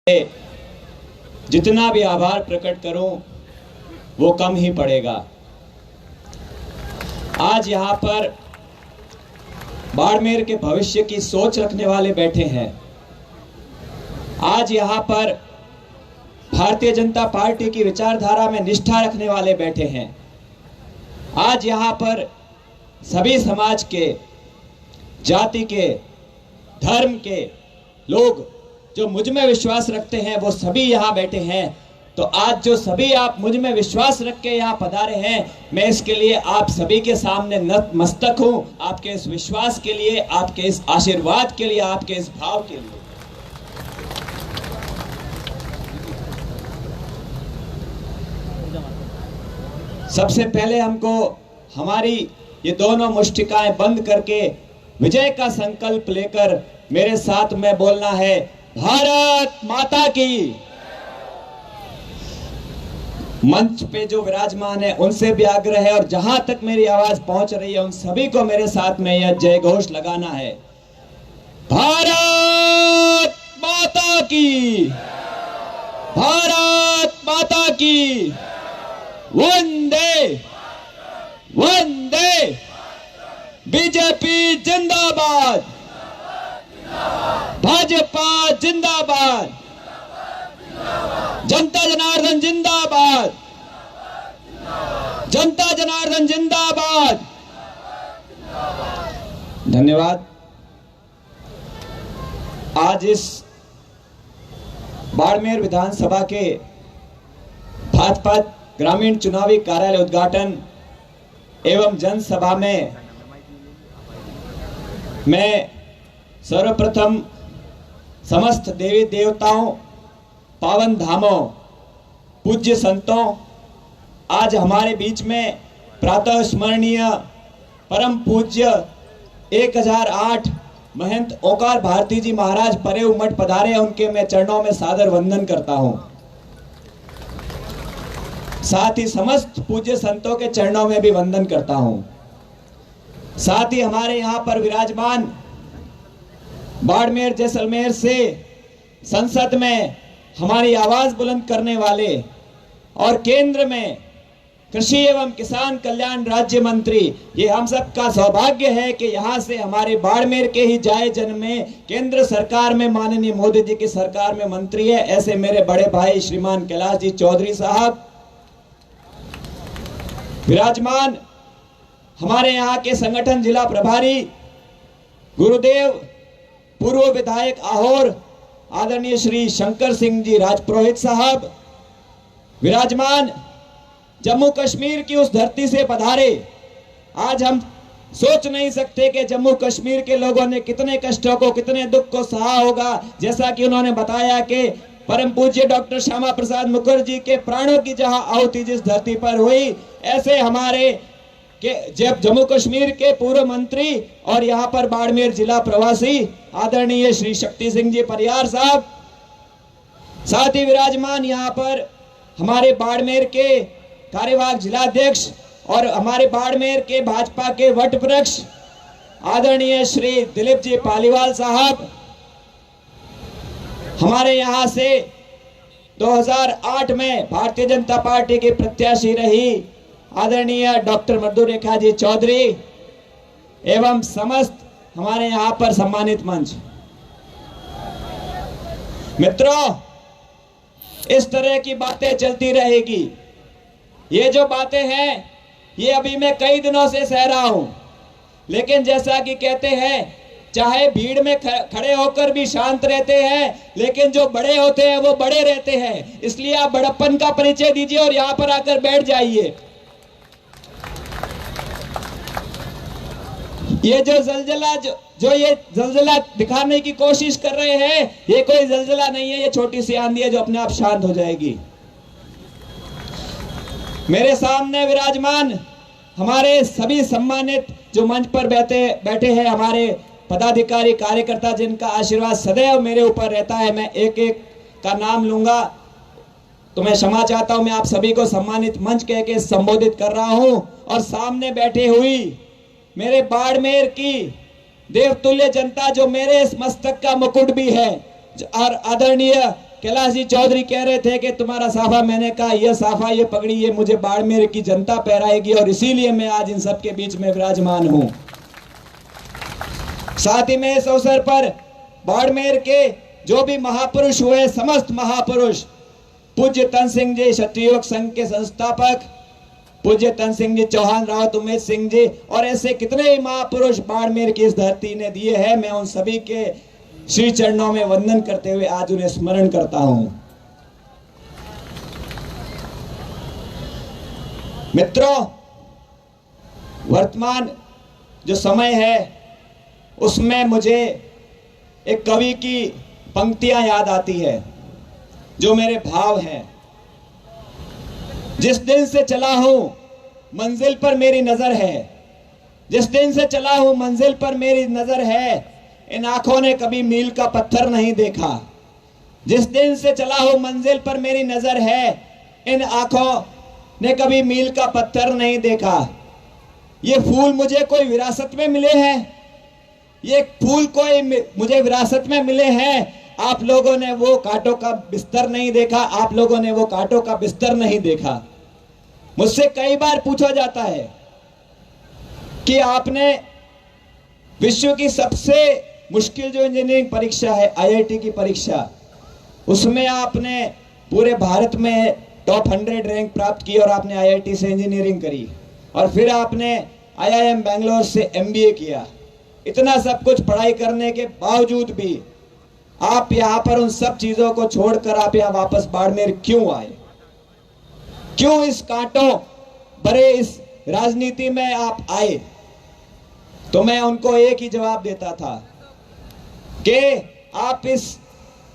जितना भी आभार प्रकट करूं वो कम ही पड़ेगा। आज यहाँ पर बाड़मेर के भविष्य की सोच रखने वाले बैठे हैं। आज यहाँ पर भारतीय जनता पार्टी की विचारधारा में निष्ठा रखने वाले बैठे हैं। आज यहाँ पर सभी समाज के, जाति के, धर्म के लोग जो मुझ में विश्वास रखते हैं वो सभी यहाँ बैठे हैं। तो आज जो सभी आप मुझ में विश्वास रख के यहाँ पधारे हैं, मैं इसके लिए आप सभी के सामने नतमस्तक हूँ। आपके इस विश्वास के लिए, आपके इस आशीर्वाद के लिए, आपके इस भाव के लिए। सबसे पहले हमको हमारी ये दोनों मुष्टिकाएं बंद करके विजय का संकल्प लेकर मेरे साथ में बोलना है, भारत माता की। मंच पे जो विराजमान है उनसे भी आग्रह है और जहां तक मेरी आवाज पहुंच रही है उन सभी को मेरे साथ में यह जय घोष लगाना है, भारत माता की, भारत माता की, वंदे वंदे, बीजेपी जिंदाबाद, भाजपा जिंदाबाद, जनता जनार्दन जिंदाबाद, जनता जनार्दन जिंदाबाद। धन्यवाद। आज इस बाड़मेर विधानसभा के भाजपा ग्रामीण चुनावी कार्यालय उद्घाटन एवं जनसभा में मैं सर्वप्रथम समस्त देवी देवताओं, पावन धामों, पूज्य संतों, आज हमारे बीच में प्रातः स्मरणीय परम पूज्य 1008 महंत ओंकार भारती जी महाराज परेव मठ पधारे, उनके मैं चरणों में सादर वंदन करता हूं। साथ ही समस्त पूज्य संतों के चरणों में भी वंदन करता हूं। साथ ही हमारे यहाँ पर विराजमान बाड़मेर जैसलमेर से संसद में हमारी आवाज बुलंद करने वाले और केंद्र में कृषि एवं किसान कल्याण राज्य मंत्री, ये हम सब का सौभाग्य है कि यहाँ से हमारे बाड़मेर के ही जाए जन में केंद्र सरकार में माननीय मोदी जी की सरकार में मंत्री है, ऐसे मेरे बड़े भाई श्रीमान कैलाश जी चौधरी साहब विराजमान। हमारे यहाँ के संगठन जिला प्रभारी गुरुदेव पूर्व विधायक आहोर आदरणीय श्री शंकर सिंह जी राजपुरोहित साहब विराजमान। जम्मू कश्मीर की उस धरती से पधारे। आज हम सोच नहीं सकते कि जम्मू कश्मीर के लोगों ने कितने कष्टों को, कितने दुख को सहा होगा। जैसा कि उन्होंने बताया कि परम पूज्य डॉक्टर श्यामा प्रसाद मुखर्जी के प्राणों की जहां आहुति जिस धरती पर हुई, ऐसे हमारे के जब जम्मू कश्मीर के पूर्व मंत्री और यहाँ पर बाड़मेर जिला प्रवासी आदरणीय श्री शक्ति सिंह जी परियार साहब, साथ ही विराजमान यहाँ पर हमारे बाड़मेर के कार्यवाहक जिलाध्यक्ष और हमारे बाड़मेर के भाजपा के वट वृक्ष आदरणीय श्री दिलीप जी पालीवाल साहब, हमारे यहाँ से 2008 में भारतीय जनता पार्टी की प्रत्याशी रही आदरणीय डॉक्टर मधु रेखा जी चौधरी एवं समस्त हमारे यहाँ पर सम्मानित मंच। मित्रों, इस तरह की बातें चलती रहेगी। ये जो बातें हैं ये अभी मैं कई दिनों से सह रहा हूं, लेकिन जैसा कि कहते हैं चाहे भीड़ में खड़े होकर भी शांत रहते हैं, लेकिन जो बड़े होते हैं वो बड़े रहते हैं। इसलिए आप बड़प्पन का परिचय दीजिए और यहाँ पर आकर बैठ जाइए। ये जो जलजला दिखाने की कोशिश कर रहे हैं, ये कोई जलजला नहीं है, ये छोटी सी आंधी है जो अपने आप शांत हो जाएगी। मेरे सामने विराजमान हमारे सभी सम्मानित जो मंच पर बैठे हैं हमारे पदाधिकारी कार्यकर्ता, जिनका आशीर्वाद सदैव मेरे ऊपर रहता है। मैं एक एक का नाम लूंगा तो मैं क्षमा चाहता हूं। मैं आप सभी को सम्मानित मंच कह के संबोधित कर रहा हूं। और सामने बैठे हुई मेरे बाड़मेर की देवतुल्य जनता जो मेरे इस मस्तक का मुकुट भी है, और आदरणीय कैलाश जी चौधरी कह रहे थे कि तुम्हारा साफा, मैंने कहा यह साफा, ये पगड़ी, ये मुझे बाड़मेर की जनता पहराएगी और इसीलिए मैं आज इन सबके बीच में विराजमान हूं। साथ ही में इस अवसर पर बाड़मेर के जो भी महापुरुष हुए, समस्त महापुरुष, पूज्य तन सिंह जी क्षत्रिय संघ के संस्थापक, पूज्य तन सिंह जी, चौहान रावत उमेश सिंह जी और ऐसे कितने ही महापुरुष बाड़मेर की इस धरती ने दिए हैं, मैं उन सभी के श्री चरणों में वंदन करते हुए आज उन्हें स्मरण करता हूं। मित्रों, वर्तमान जो समय है उसमें मुझे एक कवि की पंक्तियां याद आती है जो मेरे भाव हैं। जिस दिन से चला हूं मंजिल पर मेरी नजर है, जिस दिन से चला हूं मंजिल पर मेरी नजर है, इन आंखों ने कभी मील का पत्थर नहीं देखा। जिस दिन से चला हूं मंजिल पर मेरी नजर है, इन आंखों ने कभी मील का पत्थर नहीं देखा। ये फूल मुझे कोई विरासत में मिले हैं, ये फूल कोई मुझे विरासत में मिले हैं। आप लोगों ने वो कांटों का बिस्तर नहीं देखा, आप लोगों ने वो कांटों का बिस्तर नहीं देखा। मुझसे कई बार पूछा जाता है कि आपने विश्व की सबसे मुश्किल जो इंजीनियरिंग परीक्षा है, आईआईटी की परीक्षा, उसमें आपने पूरे भारत में टॉप 100 रैंक प्राप्त की और आपने आईआईटी से इंजीनियरिंग करी और फिर आपने आईआईएम बेंगलोर से एमबीए किया। इतना सब कुछ पढ़ाई करने के बावजूद भी आप यहाँ पर उन सब चीजों को छोड़कर आप यहाँ वापस बाड़मेर क्यों आए? क्यों इस कांटों भरे इस राजनीति में आप आए? तो मैं उनको एक ही जवाब देता था कि आप इस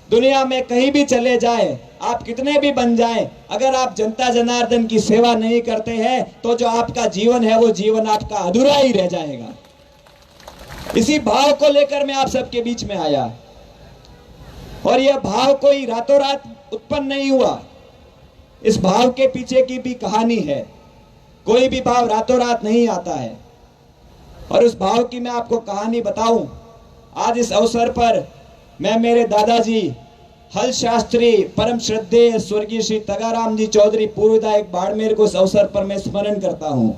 दुनिया में कहीं भी चले जाए, आप कितने भी बन जाएं, अगर आप जनता जनार्दन की सेवा नहीं करते हैं तो जो आपका जीवन है वो जीवन आपका अधूरा ही रह जाएगा। इसी भाव को लेकर मैं आप सबके बीच में आया और यह भाव कोई रातों रात उत्पन्न नहीं हुआ। इस भाव के पीछे की भी कहानी है। कोई भी भाव रातों रात नहीं आता है और उस भाव की मैं आपको कहानी बताऊं। आज इस अवसर पर मैं मेरे दादाजी हल शास्त्री परम श्रद्धेय स्वर्गीय श्री तगाराम जी चौधरी पूर्व विधायक बाड़मेर को इस अवसर पर मैं स्मरण करता हूं,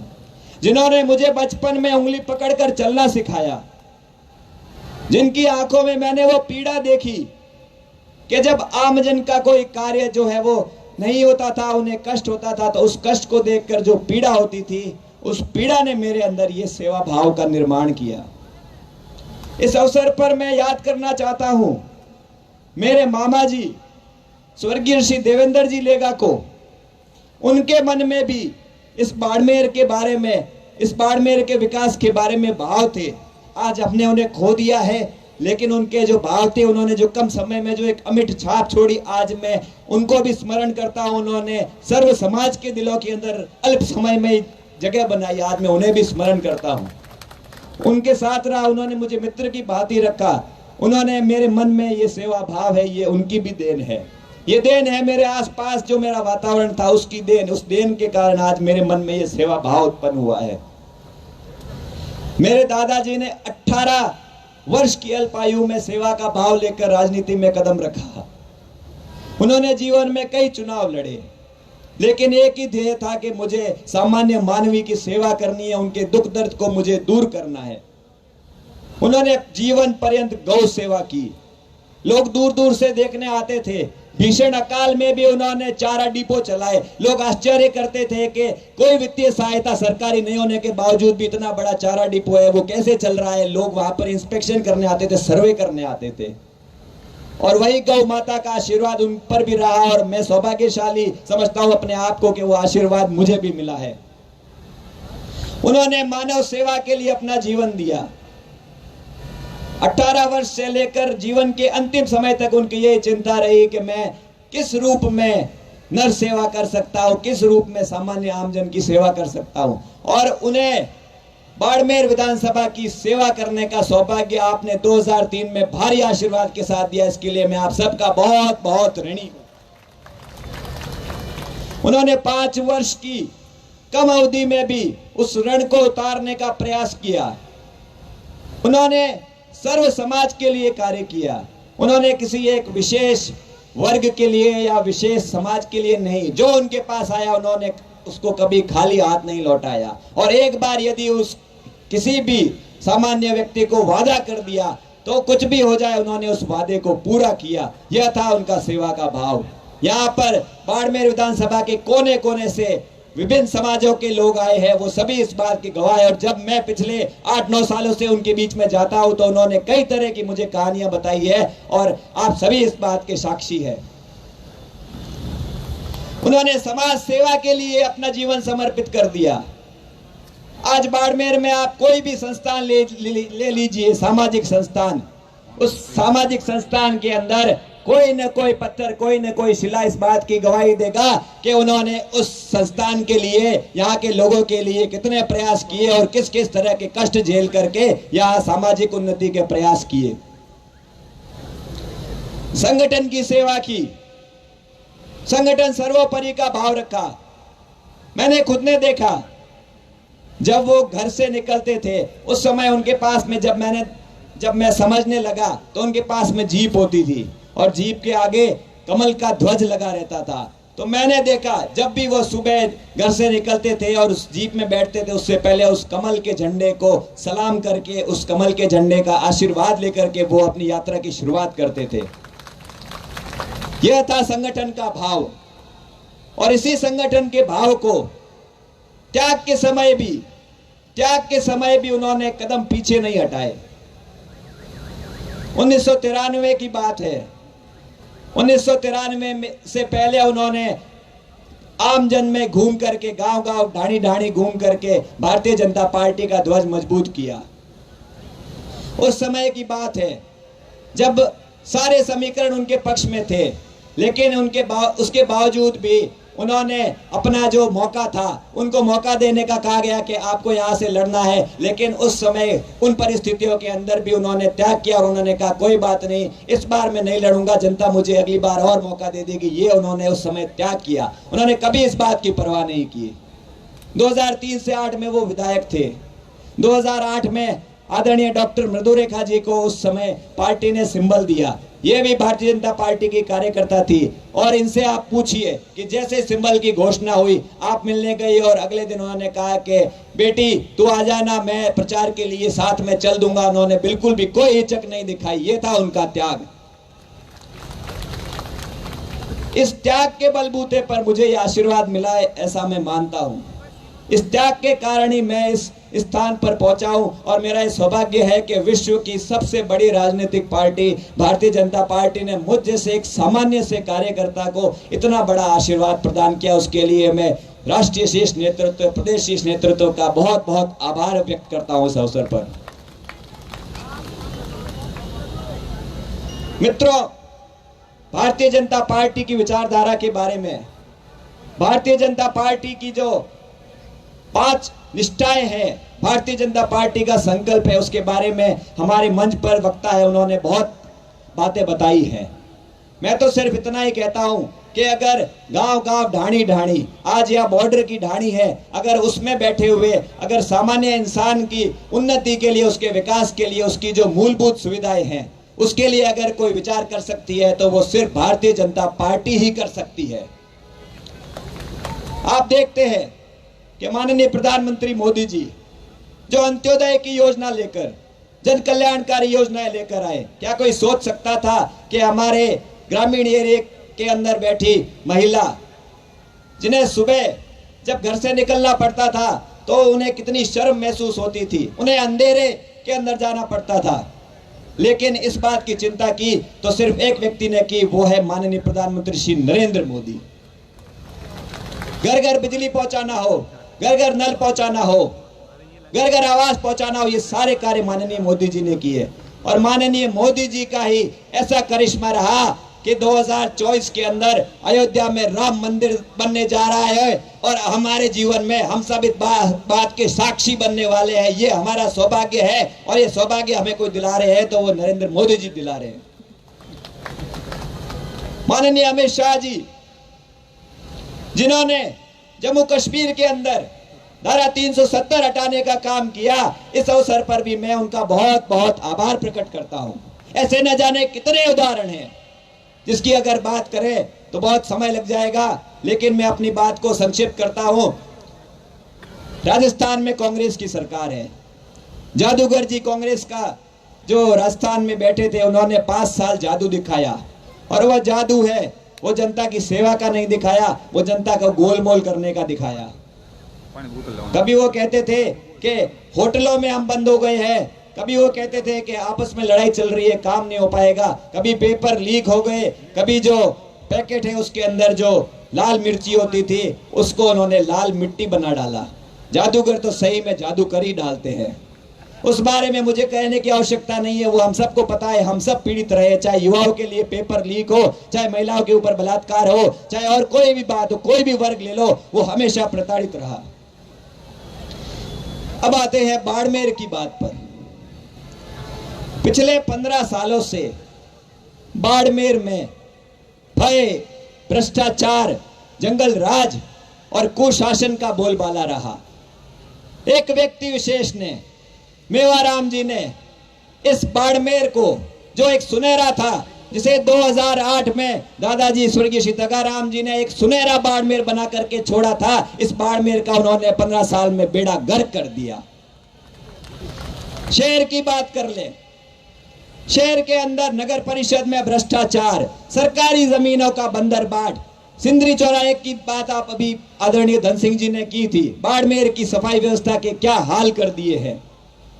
जिन्होंने मुझे बचपन में उंगली पकड़कर चलना सिखाया, जिनकी आंखों में मैंने वो पीड़ा देखी कि जब आमजन का कोई कार्य जो है वो नहीं होता था, उन्हें कष्ट होता था, तो उस कष्ट को देखकर जो पीड़ा होती थी, उस पीड़ा ने मेरे अंदर ये सेवा भाव का निर्माण किया। इस अवसर पर मैं याद करना चाहता हूं मेरे मामा जी स्वर्गीय श्री देवेंद्र जी लेगा को। उनके मन में भी इस बाड़मेर के बारे में, इस बाड़मेर के विकास के बारे में भाव थे। आज हमने उन्हें खो दिया है, लेकिन उनके जो भाव थे, उन्होंने जो कम समय में जो एक अमिट छाप छोड़ी, आज मैं उनको भी स्मरण करता हूं। उन्होंने सर्व समाज के दिलों के अंदर अल्प समय में जगह बनाई, आज मैं उन्हें भी स्मरण करता हूं। उनके साथ रहा, उन्होंने मुझे मित्र की भांति रखा, उन्होंने मेरे मन में ये सेवा भाव है, ये उनकी भी देन है। ये देन है मेरे आसपास जो मेरा वातावरण था उसकी देन, उस देन के कारण आज मेरे मन में ये सेवा भाव उत्पन्न हुआ है। मेरे दादाजी ने 18 वर्ष की अल्पायु में सेवा का भाव लेकर राजनीति में कदम रखा। उन्होंने जीवन में कई चुनाव लड़े, लेकिन एक ही ध्येय था कि मुझे सामान्य मानवी की सेवा करनी है, उनके दुख दर्द को मुझे दूर करना है। उन्होंने जीवन पर्यंत गौ सेवा की। लोग दूर दूर से देखने आते थे। भीषण अकाल में भी उन्होंने चारा डिपो चलाए। लोग आश्चर्य करते थे कि कोई वित्तीय सहायता सरकारी नहीं होने के बावजूद भी इतना बड़ा चारा डिपो है, वो कैसे चल रहा है। लोग वहां पर इंस्पेक्शन करने आते थे, सर्वे करने आते थे, और वही गौ माता का आशीर्वाद उन पर भी रहा। और मैं सौभाग्यशाली समझता हूं अपने आप को कि वो आशीर्वाद मुझे भी मिला है। उन्होंने मानव सेवा के लिए अपना जीवन दिया। 18 वर्ष से लेकर जीवन के अंतिम समय तक उनकी यही चिंता रही कि मैं किस रूप में नर सेवा कर सकता हूं, किस रूप में सामान्य आमजन की सेवा कर सकता हूं। और उन्हें बाड़मेर विधानसभा की सेवा करने का सौभाग्य आपने 2003 में भारी आशीर्वाद के साथ दिया। इसके लिए मैं आप सबका बहुत बहुत ऋणी हूं। उन्होंने 5 वर्ष की कम अवधि में भी उस ऋण को उतारने का प्रयास किया। उन्होंने सर्व समाज के लिए कार्य किया। उन्होंने किसी एक विशेष वर्ग के लिए या विशेष समाज के लिए नहीं, जो उनके पास आया उन्होंने उसको कभी खाली हाथ नहीं लौटाया। और एक बार यदि उस किसी भी सामान्य व्यक्ति को वादा कर दिया तो कुछ भी हो जाए उन्होंने उस वादे को पूरा किया। यह था उनका सेवा का भाव। यहाँ पर बाड़मेर विधानसभा के कोने कोने से विभिन्न समाजों के लोग आए हैं, वो सभी इस बात के गवाह हैं। और जब मैं पिछले 8-9 सालों से उनके बीच में जाता हूं तो उन्होंने कई तरह की मुझे कहानियां बताई है और आप सभी इस बात के साक्षी हैं। उन्होंने समाज सेवा के लिए अपना जीवन समर्पित कर दिया। आज बाड़मेर में आप कोई भी संस्थान ले लीजिए, सामाजिक संस्थान, उस सामाजिक संस्थान के अंदर कोई न कोई पत्थर, कोई न कोई शिला इस बात की गवाही देगा कि उन्होंने उस संस्थान के लिए, यहाँ के लोगों के लिए कितने प्रयास किए और किस किस तरह के कष्ट झेल करके यहाँ सामाजिक उन्नति के प्रयास किए। संगठन की सेवा की, संगठन सर्वोपरि का भाव रखा। मैंने खुद ने देखा जब वो घर से निकलते थे उस समय उनके पास में जब मैं समझने लगा तो उनके पास में जीप होती थी और जीप के आगे कमल का ध्वज लगा रहता था। तो मैंने देखा जब भी वो सुबह घर से निकलते थे और उस जीप में बैठते थे उससे पहले उस कमल के झंडे को सलाम करके, उस कमल के झंडे का आशीर्वाद लेकर के वो अपनी यात्रा की शुरुआत करते थे। यह था संगठन का भाव। और इसी संगठन के भाव को त्याग के समय भी उन्होंने कदम पीछे नहीं हटाए। 1993 की बात है। 1993 से पहले उन्होंने आमजन में घूम करके, गांव-गांव, ढाणी-ढाणी घूम करके भारतीय जनता पार्टी का ध्वज मजबूत किया। उस समय की बात है जब सारे समीकरण उनके पक्ष में थे, लेकिन उसके बावजूद भी उन्होंने अपना जो मौका था उनको मौका देने का कहा गया कि आपको यहाँ से लड़ना है, लेकिन उस समय उन परिस्थितियों के अंदर भी उन्होंने त्याग किया और उन्होंने कहा कोई बात नहीं, इस बार मैं नहीं लड़ूंगा, जनता मुझे अगली बार और मौका दे देगी। ये उन्होंने उस समय त्याग किया। उन्होंने कभी इस बात की परवाह नहीं की। 2003 से 8 में वो विधायक थे। 2008 में आदरणीय डॉक्टर मृदुरेखा जी को उस समय पार्टी ने सिंबल दिया। ये भी भारतीय जनता पार्टी की कार्यकर्ता थी और इनसे आप पूछिए कि जैसे सिंबल की घोषणा हुई आप मिलने गई और अगले दिन उन्होंने कहा कि बेटी तू आ जाना, मैं प्रचार के लिए साथ में चल दूंगा। उन्होंने बिल्कुल भी कोई हिचक नहीं दिखाई। ये था उनका त्याग। इस त्याग के बलबूते पर मुझे ये आशीर्वाद मिला है, ऐसा मैं मानता हूं। इस त्याग के कारण ही मैं इस स्थान पर पहुंचा हूं और मेरा यह सौभाग्य है कि विश्व की सबसे बड़ी राजनीतिक पार्टी भारतीय जनता पार्टी ने मुझ जैसे एक सामान्य से कार्यकर्ता को इतना बड़ा आशीर्वाद प्रदान किया। उसके लिए मैं राष्ट्रीय शीर्ष नेतृत्व, प्रदेश शीर्ष नेतृत्व का बहुत बहुत आभार व्यक्त करता हूं इस अवसर पर। मित्रों, भारतीय जनता पार्टी की विचारधारा के बारे में, भारतीय जनता पार्टी की जो 5 निष्ठाएं हैं, भारतीय जनता पार्टी का संकल्प है, उसके बारे में हमारे मंच पर वक्ता है उन्होंने बहुत बातें बताई हैं। मैं तो सिर्फ इतना ही कहता हूं कि अगर गांव-गांव, ढाणी-ढाणी, आज यह बॉर्डर की ढाणी है, अगर उसमें बैठे हुए अगर सामान्य इंसान की उन्नति के लिए, उसके विकास के लिए, उसकी जो मूलभूत सुविधाएं हैं उसके लिए अगर कोई विचार कर सकती है तो वो सिर्फ भारतीय जनता पार्टी ही कर सकती है। आप देखते हैं कि माननीय प्रधानमंत्री मोदी जी जो अंत्योदय की योजना लेकर, जन कल्याणकारी योजनाएं लेकर आए, क्या कोई सोच सकता था कि हमारे ग्रामीण एरिया के अंदर बैठी महिला, जिन्हें सुबह जब घर से निकलना पड़ता था तो उन्हें कितनी शर्म महसूस होती थी, उन्हें अंधेरे के अंदर जाना पड़ता था, लेकिन इस बात की चिंता की तो सिर्फ एक व्यक्ति ने की, वो है माननीय प्रधानमंत्री श्री नरेंद्र मोदी। घर घर बिजली पहुंचाना हो, घर घर नल पहुंचाना हो, घर घर आवास पहुंचाना हो, ये सारे कार्य माननीय मोदी जी ने किए। और माननीय मोदी जी का ही ऐसा करिश्मा रहा कि 2024 के अंदर अयोध्या में राम मंदिर बनने जा रहा है और हमारे जीवन में हम सब इस बात के साक्षी बनने वाले हैं। ये हमारा सौभाग्य है और ये सौभाग्य हमें कोई दिला रहे हैं तो वो नरेंद्र मोदी जी दिला रहे हैं। माननीय अमित शाह जी, जिन्होंने जम्मू कश्मीर के अंदर धारा 370 हटाने का काम किया, इस अवसर पर भी मैं उनका बहुत बहुत आभार प्रकट करता हूं। ऐसे न जाने कितने उदाहरण हैं। जिसकी अगर बात करें तो बहुत समय लग जाएगा, लेकिन मैं अपनी बात को संक्षिप्त करता हूं। राजस्थान में कांग्रेस की सरकार है। जादूगर जी कांग्रेस का जो राजस्थान में बैठे थे, उन्होंने 5 साल जादू दिखाया, और वह जादू है वो जनता की सेवा का नहीं दिखाया, वो जनता को गोलमोल करने का दिखाया। कभी वो कहते थे कि होटलों में हम बंद हो गए हैं, कभी वो कहते थे कि आपस में लड़ाई चल रही है, काम नहीं हो पाएगा, कभी पेपर लीक हो गए, कभी जो पैकेट है उसके अंदर जो लाल मिर्ची होती थी उसको उन्होंने लाल मिट्टी बना डाला। जादूगर तो सही में जादू कर ही डालते हैं। उस बारे में मुझे कहने की आवश्यकता नहीं है, वो हम सबको पता है, हम सब पीड़ित रहे, चाहे युवाओं के लिए पेपर लीक हो, चाहे महिलाओं के ऊपर बलात्कार हो, चाहे और कोई भी बात हो, कोई भी वर्ग ले लो, वो हमेशा प्रताड़ित रहा। अब आते हैं बाड़मेर की बात पर। पिछले 15 सालों से बाड़मेर में भय, भ्रष्टाचार, जंगल राज और कुशासन का बोलबाला रहा। एक व्यक्ति विशेष ने, मेवाराम जी ने, इस बाड़मेर को जो एक सुनहरा था, जिसे 2008 में दादाजी स्वर्गीय सीताराम जी ने एक सुनहरा बाड़मेर बना करके छोड़ा था, इस बाड़मेर का उन्होंने 15 साल में बेड़ा गर्क कर दिया। शहर की बात कर ले, शहर के अंदर नगर परिषद में भ्रष्टाचार, सरकारी जमीनों का बंदरबाट, सिंदरी चौराहे की बात आप अभी आदरणीय धन सिंह जी ने की थी। बाड़मेर की सफाई व्यवस्था के क्या हाल कर दिए हैं,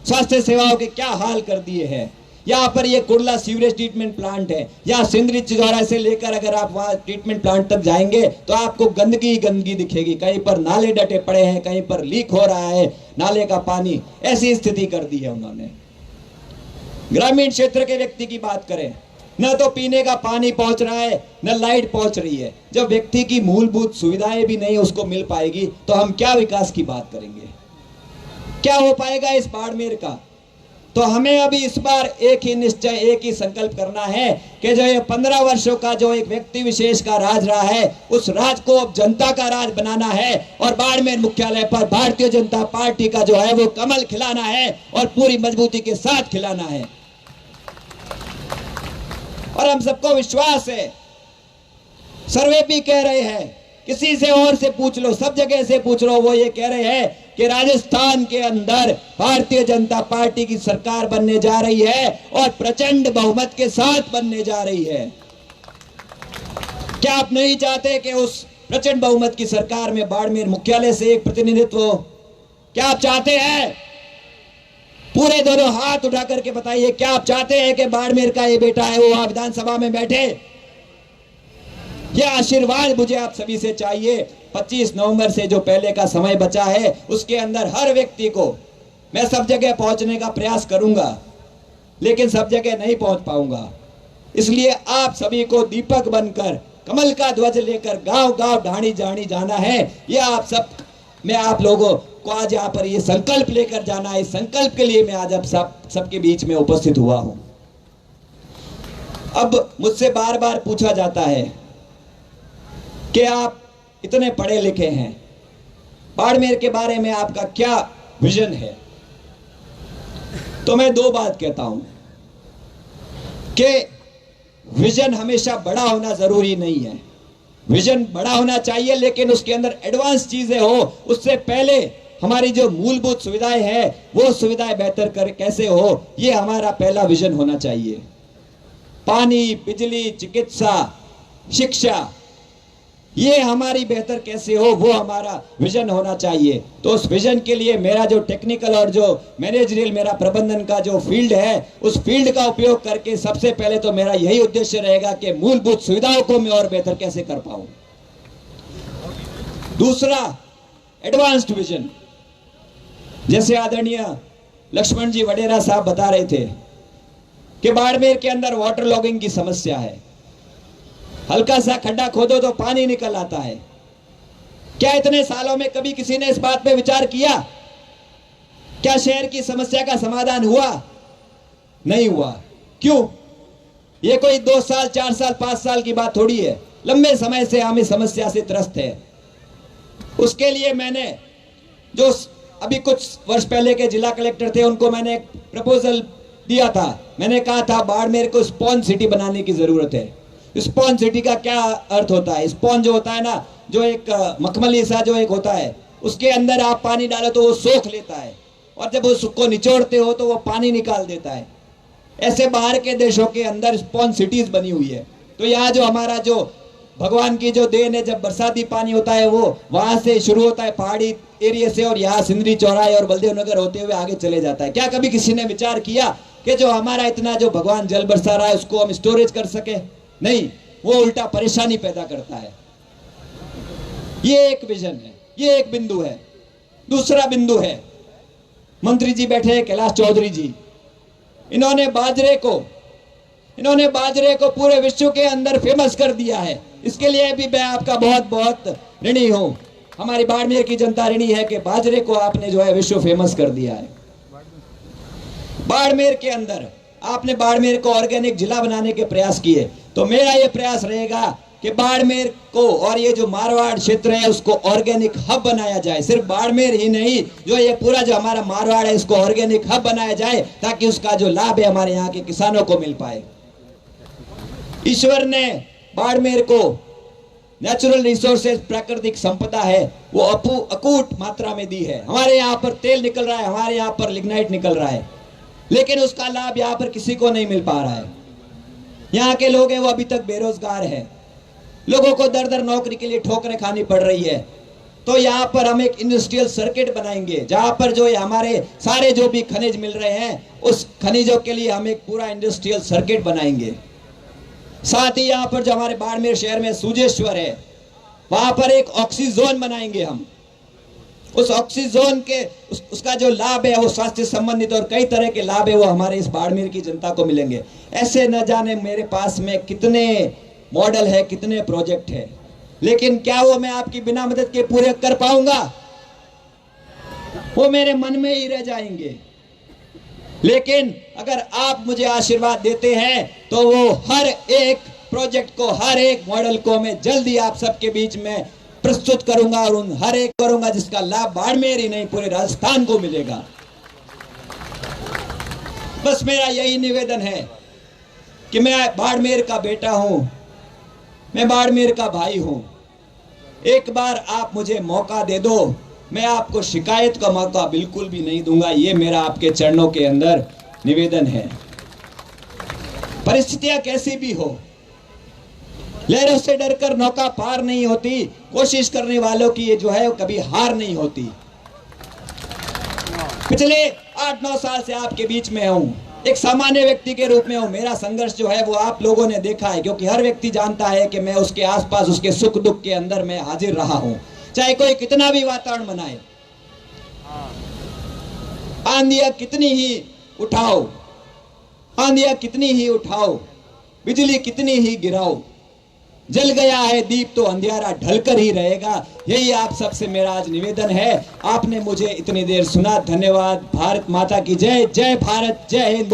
स्वास्थ्य सेवाओं के क्या हाल कर दिए हैं। यहाँ पर ये कुर्ला सीवरेज ट्रीटमेंट प्लांट है, यहाँ सिंदरी चौराहे से लेकर अगर आप वहाँ ट्रीटमेंट प्लांट तक जाएंगे तो आपको गंदगी गंदगी दिखेगी। कहीं पर नाले डटे पड़े हैं, कहीं पर लीक हो रहा है नाले का पानी, ऐसी स्थिति कर दी है उन्होंने। ग्रामीण क्षेत्र के व्यक्ति की बात करें, न तो पीने का पानी पहुंच रहा है, न लाइट पहुंच रही है। जब व्यक्ति की मूलभूत सुविधाएं भी नहीं उसको मिल पाएगी तो हम क्या विकास की बात करेंगे, क्या हो पाएगा इस बाड़मेर का। तो हमें अभी इस बार एक ही निश्चय, एक ही संकल्प करना है कि जो ये 15 वर्षों का जो एक व्यक्ति विशेष का राज रहा है, उस राज को अब जनता का राज बनाना है, और बाड़मेर मुख्यालय पर भारतीय जनता पार्टी का जो है वो कमल खिलाना है और पूरी मजबूती के साथ खिलाना है। और हम सबको विश्वास है, सर्वे भी कह रहे हैं, किसी से और से पूछ लो, सब जगह से पूछ लो, वो ये कह रहे हैं कि राजस्थान के अंदर भारतीय जनता पार्टी की सरकार बनने जा रही है और प्रचंड बहुमत के साथ बनने जा रही है। क्या आप नहीं चाहते कि उस प्रचंड बहुमत की सरकार में बाड़मेर मुख्यालय से एक प्रतिनिधित्व हो? क्या आप चाहते हैं? पूरे दोनों हाथ उठा करके बताइए, क्या आप चाहते हैं कि बाड़मेर का ये बेटा है वो वहां विधानसभा में बैठे? यह आशीर्वाद मुझे आप सभी से चाहिए। 25 नवंबर से जो पहले का समय बचा है उसके अंदर हर व्यक्ति को मैं सब जगह पहुंचने का प्रयास करूंगा, लेकिन सब जगह नहीं पहुंच पाऊंगा। इसलिए आप सभी को दीपक बनकर, कमल का ध्वज लेकर गांव गांव ढाणी जानी जाना है। यह आप सब, मैं आप लोगों को आज यहाँ पर ये संकल्प लेकर जाना है। इस संकल्प के लिए मैं आज अब सबके बीच में उपस्थित हुआ हूं। अब मुझसे बार बार पूछा जाता है कि आप इतने पढ़े लिखे हैं, बाड़मेर के बारे में आपका क्या विजन है? तो मैं 2 बात कहता हूं कि विजन हमेशा बड़ा होना जरूरी नहीं है। विजन बड़ा होना चाहिए, लेकिन उसके अंदर एडवांस चीजें हो। उससे पहले हमारी जो मूलभूत सुविधाएं हैं वो सुविधाएं बेहतर कर कैसे हो, ये हमारा पहला विजन होना चाहिए। पानी, बिजली, चिकित्सा, शिक्षा, ये हमारी बेहतर कैसे हो, वो हमारा विजन होना चाहिए। तो उस विजन के लिए मेरा जो टेक्निकल और जो मैनेजरियल मेरा प्रबंधन का जो फील्ड है, उस फील्ड का उपयोग करके सबसे पहले तो मेरा यही उद्देश्य रहेगा कि मूलभूत सुविधाओं को मैं और बेहतर कैसे कर पाऊं। दूसरा, एडवांस्ड विजन, जैसे आदरणीय लक्ष्मण जी वडेरा साहब बता रहे थे कि बाड़मेर के अंदर वाटर लॉगिंग की समस्या है। हल्का सा खड्डा खोदो तो पानी निकल आता है। क्या इतने सालों में कभी किसी ने इस बात पे विचार किया? क्या शहर की समस्या का समाधान हुआ? नहीं हुआ। क्यों? ये कोई 2 साल, 4 साल, 5 साल की बात थोड़ी है। लंबे समय से हम इस समस्या से त्रस्त है। उसके लिए मैंने जो अभी कुछ वर्ष पहले के जिला कलेक्टर थे उनको मैंने एक प्रपोजल दिया था। मैंने कहा था बाड़मेर को स्पॉन्ज सिटी बनाने की जरूरत है। स्पॉन्ज सिटी का क्या अर्थ होता है? स्पॉन्ज जो होता है ना, जो एक मखमली सा जो एक होता है, उसके अंदर आप पानी डालो तो वो सोख लेता है, और जब उसको निचोड़ते हो तो वो पानी निकाल देता है। ऐसे बाहर के देशों के अंदर स्पॉन्ज सिटीज बनी हुई है। तो यहाँ जो हमारा जो भगवान की जो देन है, जब बरसाती पानी होता है वो वहां से शुरू होता है पहाड़ी एरिया से, और यहाँ सिंदरी चौराहे और बलदेव नगर होते हुए आगे चले जाता है। क्या कभी किसी ने विचार किया कि जो हमारा इतना जो भगवान जल बरसा रहा है उसको हम स्टोरेज कर सके? नहीं, वो उल्टा परेशानी पैदा करता है। ये एक विजन है, ये एक बिंदु है। दूसरा बिंदु है, मंत्री जी बैठे हैं कैलाश चौधरी जी, इन्होंने बाजरे को पूरे विश्व के अंदर फेमस कर दिया है। इसके लिए भी मैं आपका बहुत बहुत ऋणी हूं। हमारी बाड़मेर की जनता ऋणी है कि बाजरे को आपने जो है विश्व फेमस कर दिया है। बाड़मेर के अंदर आपने बाड़मेर को ऑर्गेनिक जिला बनाने के प्रयास किए, तो मेरा यह प्रयास रहेगा कि बाड़मेर को और ये जो मारवाड़ क्षेत्र है उसको ऑर्गेनिक हब बनाया जाए। सिर्फ बाड़मेर ही नहीं, जो ये पूरा जो हमारा मारवाड़ है इसको ऑर्गेनिक हब बनाया जाए, ताकि उसका जो लाभ है हमारे यहाँ के किसानों को मिल पाए। ईश्वर ने बाड़मेर को नेचुरल रिसोर्सेज, प्राकृतिक संपदा है, वो अकूट मात्रा में दी है। हमारे यहाँ पर तेल निकल रहा है, हमारे यहाँ पर लिग्नाइट निकल रहा है, लेकिन उसका लाभ यहाँ पर किसी को नहीं मिल पा रहा है। यहाँ के लोग हैं वो अभी तक बेरोजगार है, लोगों को दर दर नौकरी के लिए ठोकरें खानी पड़ रही है। तो यहाँ पर हम एक इंडस्ट्रियल सर्किट बनाएंगे, जहाँ पर जो हमारे सारे जो भी खनिज मिल रहे हैं उस खनिजों के लिए हम एक पूरा इंडस्ट्रियल सर्किट बनाएंगे। साथ ही यहाँ पर जो हमारे बाड़मेर शहर में सूजेश्वर है, वहां पर एक ऑक्सीजोन बनाएंगे हम। उस ऑक्सीजोन के उसका जो लाभ है वो स्वास्थ्य संबंधित और कई तरह के लाभ है वो हमारे इस बाड़मेर की जनता को मिलेंगे। ऐसे न जाने मेरे पास में कितने मॉडल है, कितने प्रोजेक्ट है, लेकिन क्या वो मैं आपकी बिना मदद के पूरे कर पाऊंगा? वो मेरे मन में ही रह जाएंगे। लेकिन अगर आप मुझे आशीर्वाद देते हैं तो वो हर एक प्रोजेक्ट को, हर एक मॉडल को मैं जल्दी आप सबके बीच में प्रस्तुत करूंगा और उन हर एक करूंगा जिसका लाभ बाड़मेर ही नहीं पूरे राजस्थान को मिलेगा। बस मेरा यही निवेदन है कि मैं बाड़मेर का बेटा हूं, मैं बाड़मेर का भाई हूं। एक बार आप मुझे मौका दे दो, मैं आपको शिकायत का मौका बिल्कुल भी नहीं दूंगा। ये मेरा आपके चरणों के अंदर निवेदन है। परिस्थितियां कैसी भी हो, लहरों से डरकर नौका पार नहीं होती। कोशिश करने वालों की ये जो है कभी हार नहीं होती। पिछले 8-9 साल से आपके बीच में हूं, एक सामान्य व्यक्ति के रूप में हूं। मेरा संघर्ष जो है वो आप लोगों ने देखा है, क्योंकि हर व्यक्ति जानता है कि मैं उसके आसपास, उसके सुख दुख के अंदर मैं हाजिर रहा हूं, चाहे कोई कितना भी वातावरण बनाए। आंधियां कितनी ही उठाओ, आंधियां कितनी ही उठाओ, बिजली कितनी ही गिराओ, जल गया है दीप तो अंधियारा ढलकर ही रहेगा। यही आप सबसे मेरा आज निवेदन है। आपने मुझे इतनी देर सुना, धन्यवाद। भारत माता की जय। जय भारत, जय हिंद।